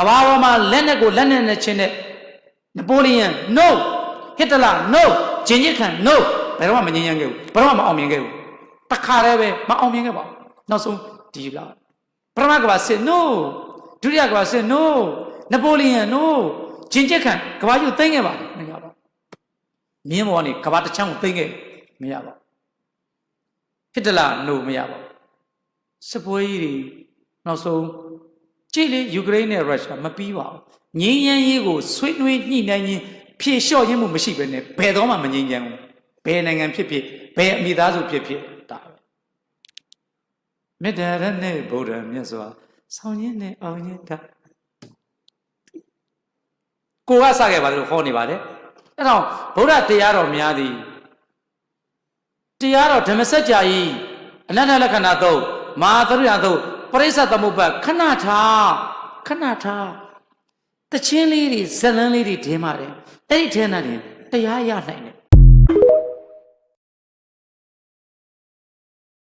ဘာဝမှာလက်နဲ့ကိုလက်နဲ့ချင်းတဲ့နပိုလီယန် no ဟစ်တလာ no ဂျင်ဂျစ်ခန် no ဘယ်တော့မှမငြင်းရခဲ့ဘူးဘယ်တော့မှမအောင်မြင်ခဲ့ဘူးတခါတည်းပဲမအောင်မြင်ခဲ့ပါဘူးနောက်ဆုံးဒီလားပထမကမ္ဘာစစ် no ဒုတိယကမ္ဘာစစ် no နပိုလီယန် no ဂျင်ဂျစ်ခန်ကမ္ဘာကြီးသိမ်းခဲ့ပါတယ်မရပါဘူးမြင်းပေါ်ကနေကမ္ဘာတစ်ချမ်းကိုသိမ်းခဲ့မရပါဘူးဟစ်တလာ no မရပါဘူးစစ်ပွဲကြီးတွေနောက်ဆုံးကြည့်လေယူကရိန်းနဲ့ရုရှားမပြီးပါဘူးငြိမ်းချမ်းရေးကိုဆွေးနွေးညှိနှိုင်းခြင်းဖြေလျှော့ခြင်းမှုမရှိဘဲနဲ့ဘယ်တော့မှမငြိမ်းချမ်းဘူးဘယ်နိုင်ငံဖြစ်ဖြစ်ဘယ်အမိသားစုဖြစ်ဖြစ်ဒါပဲမေတ္တာရနဲ့ဗုဒ္ဓမြတ်စွာဆောင်ရင်းနဲ့အောင်ရင်းတာကိုကစခဲ့ပါလို့ဟောနေပါတယ်အဲ့တော့ဗုဒ္ဓတရားတော်များသည်တရားတော်ဓမ္မစကြာကြီးအနန္တလက္ခဏာသုံးမဟာသရိယာသုံးပရိစ္ဆသမုပ္ပါခဏထားတချင်းလေးတွေဇလန်းလေးတွေထင်းပါတယ်အဲ့ဒီထဲနဲ့တရားရနိုင်